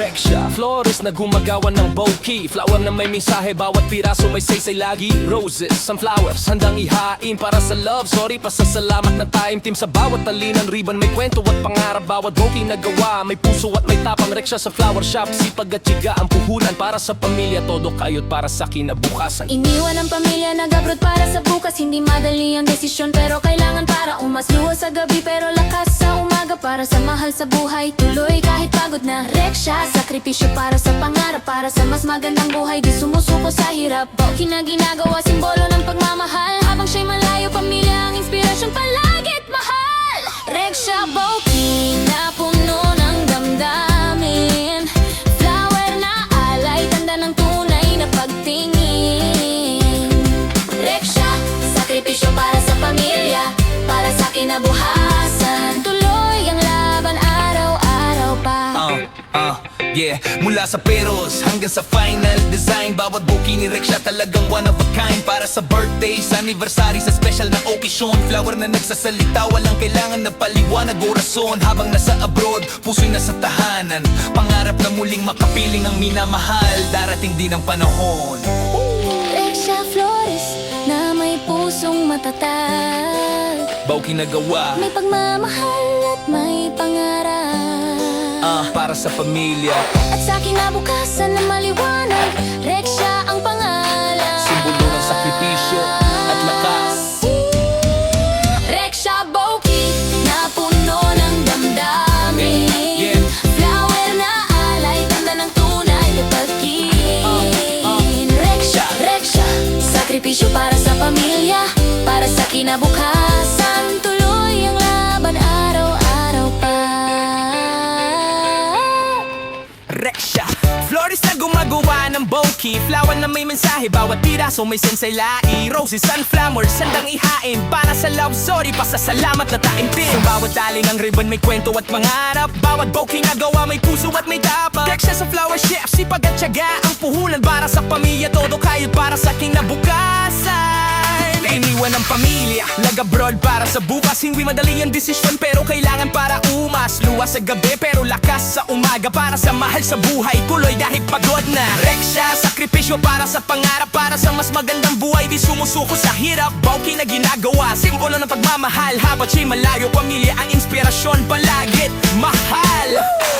Rexha, florist na gumagawa ng bouquet. Flower na may mensahe, bawat piraso may saysay lagi. Roses, sunflowers, handang ihain para sa love. Sorry, pasasalamat na time team sa bawat talinan. Ribbon, may kwento at pangarap, bawat bouquet na gawa. May puso at may tapang. Rexha sa flower shop, sipag at tiyaga ang puhunan. Para sa pamilya, todo kayod para sa kinabukasan. Iniwan ang pamilya, nag-abroad para sa bukas. Hindi madali ang desisyon, pero kailangan para umasluha sa gabi. Pero lakas sa umaga para sa mahal sa buhay. Tuloy kahit pagod na. Rexha, sakripisyo para sa pangarap, para sa mas magandang buhay. Di sumusuko sa hirap, bouquet na ginagawa, simbolo ng pagmamahal. Habang siya'y malayo, pamilya ang inspirasyon, palagit mahal. Rexha bouquet na puno ng damdamin. Flower na alay, tanda ng tunay na pagtingin. Rexha, sakripisyo para sa pamilya, para sa kinabukasan. Tuloy ang laban, araw-araw pa. Yeah, mula sa peros hanggang sa final design, bawat bouquet ni Rexha talagang one of a kind. Para sa birthdays, anniversary, sa special na okasyon. Flower na nagsasalita, walang kailangan na paliwanag o rason. Habang nasa abroad, puso'y nasa tahanan. Pangarap na muling makapiling ang minamahal. Darating din ang panahon. Rexha florist na may pusong matatag, Bouquet na gawa, may pagmamahal at may pangarap. para sa pamilya. At sa kinabukasan na maliwanag, Rexha ang pangalan. Simbolo ng sakripisyo at lakas. Rexha bouquet na puno ng damdamin. Yeah. Flower na alay, tanda ng tunay na pagkikin. Rexha, sakripisyo para sa pamilya, para sa kinabukasan. Tuloy ang laban, araw-araw pa. Rexha, florist na gumagawa ng bouquet. Flower na may mensahe, bawat piraso may sensay lai. Roses, sunflowers, sandang ihain para sa love story, pasasalamat na taimtim. Sa bawat taling ang ribbon may kwento at pangarap. Bawat bouquet na gawa may puso at may tapang. Rexha sa flower chef, sipag at tiyaga ang puhunan. Para sa pamilya, todo kayod para sa kinabukasan. Iniwan ang pamilya, nag-abroad para sa bukas. Hindi madali ang desisyon, pero kailangan para umas. Luwa sa gabi, pero lakas sa umaga. Para sa mahal sa buhay, tuloy dahil pagod na. Rexha, sakripisyo para sa pangarap, para sa mas magandang buhay. Di sumusuko sa hirap, bouquet na ginagawa, simbolo ng pagmamahal. Habang siya'y malayo, pamilya ang inspirasyon, palagit mahal.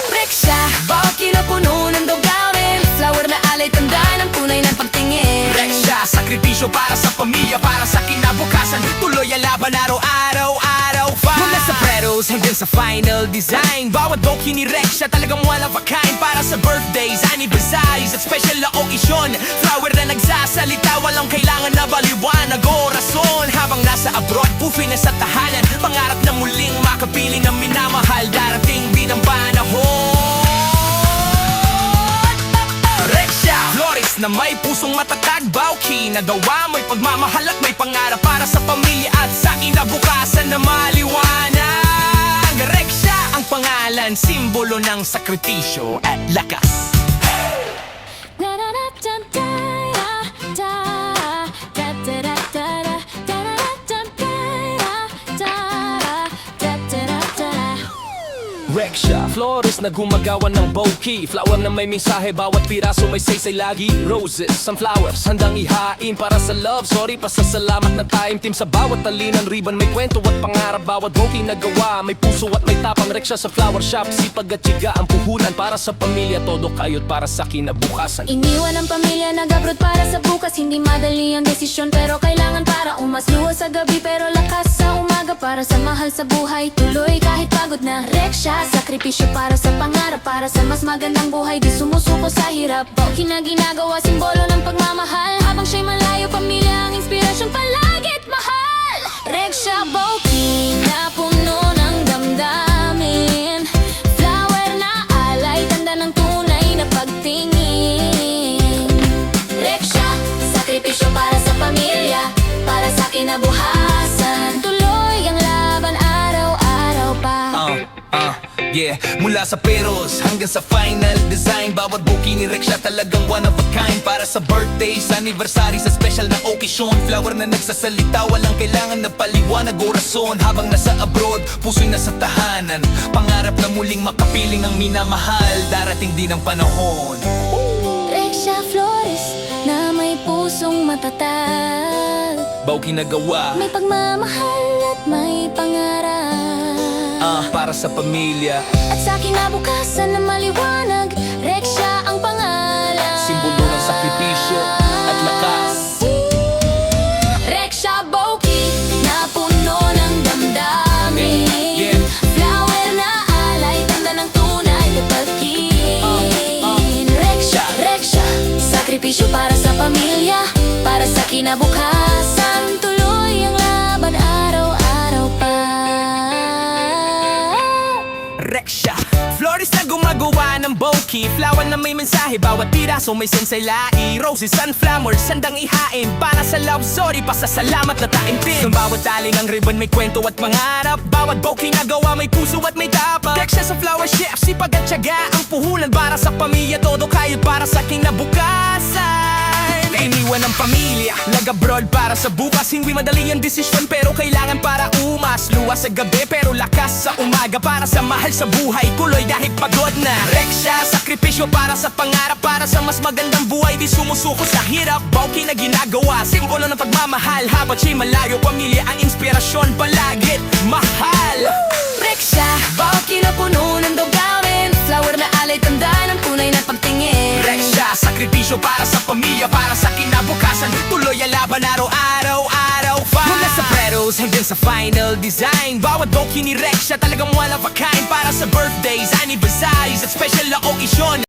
Rexha, bouquet na puno ng damdamin. Flower na alay, tanda ng tunay ng pagtingin. Rexha, sakripisyo para sa pamilya, para sa kinabukasan. Tuloy ang laban, araw-araw pa. Mula sa pretos hanggang sa final design, bawat bouquet ni Rexha talagang one of a kind. Para sa birthdays, anniversaries at special na okasyon. Flower na nagsasalita, walang kailangan na baliwanag o rason. Habang nasa abroad, puso'y nasa tahanan. Pangarap na muling makapiling ang minamahal. Darating din ang panahon. Rexha, florist na may pusong matatag, bouquet na gawa, may pagmamahal at may pangarap. Para sa pamilya at sa kinabukasan na maliwanag. Rexha ang pangalan, simbolo ng sakripisyo at lakas. Rexha, florist na gumagawa ng bouquet. Flower na may mensahe, bawat piraso may saysay lagi. Roses, sunflowers, handang ihain para sa love. Sorry, pasasalamat na time team sa bawat talinan. Ribbon, may kwento at pangarap, bawat bouquet na gawa, may puso at may tapang. Rexha sa flower shop, sipag at tiyaga ang puhunan. Para sa pamilya, todo kayod para sa kinabukasan. Iniwan ang pamilya, nag-abroad para sa bukas. Hindi madali ang desisyon, pero kailangan para umasluha sa gabi. Pero lakas sa umaga para sa mahal sa buhay. Tuloy kahit pagod na. Rexha, sakripisyo para sa pangarap, para sa mas magandang buhay. Di sumusuko sa hirap, bouquet na ginagawa, simbolo ng pagmamahal. Habang siya'y malayo, pamilya ang inspirasyon, palagit mahal. Rexha bouquet na puno ng damdamin. Flower na alay, tanda ng tunay na pagtingin. Rexha, sakripisyo para sa pamilya, para sa kinabukasan. Tuloy ang laban, araw-araw pa. Yeah, mula sa peros hanggang sa final design, bawat bouquet ni Rexha talagang one of a kind. Para sa birthdays, anniversary, sa special na okasyon, flower na nagsasalita, walang kailangan na paliwanag o rason. Habang nasa abroad, puso'y nasa tahanan, pangarap na muling makapiling ang minamahal. Darating din ang panahon. Rexha Flores na may pusong matatag, Bouquet na gawa, may pagmamahal at may pangarap. para sa pamilya, At sa kinabukasan na maliwanag, Rexha ang pangalan. simbolo ng sakripisyo at lakas. Rexha Bouquet na puno ng damdamin. Yeah. Flower na alay, tanda ng tunay na pagkikin. Rexha, sakripisyo para sa pamilya, para sa kinabukasan, tuloy ang laban araw-araw pa. Rexha Flores na gumagawa ng bouquet, flower na may mensahe, bawat piraso may sensay lai. Roses, sunflowers, sandang ihain, para sa love story, pasasalamat na taimtim. Ng bawat taling ang ribbon may kwento at pangarap, bawat bouquet na gawa may puso at may dapat. Rexha sa flower chef, sipag at tiyaga, ang puhunan para sa pamilya, todo kayod para sa kinabukasan. Iniwan ng pamilya, nag-abroad para sa bukas. Hindi madali ang desisyon pero kailangan para umas. Luwas sa gabi pero lakas sa umaga, para sa mahal sa buhay, tuloy dahil pagod na. Rexha, sakripisyo para sa pangarap, para sa mas magandang buhay, di sumusuko sa hirap. Bouquet na ginagawa, simbolo ng pagmamahal, habang siya'y malayo, pamilya ang inspirasyon, palagit mahal. Rexha, bouquet na puno ng dogawin, flower na alay, tanda ng tunay na pagtingin. Rexha, sakripisyo para sa pamilya, para sa kinabukasan, tuloy ang laban araw-araw pa. Mula sa petals hanggang sa final design, bawat bouquet ni Rexha talagang one of a kind, para sa birthdays, anniversaries at special na okasyon.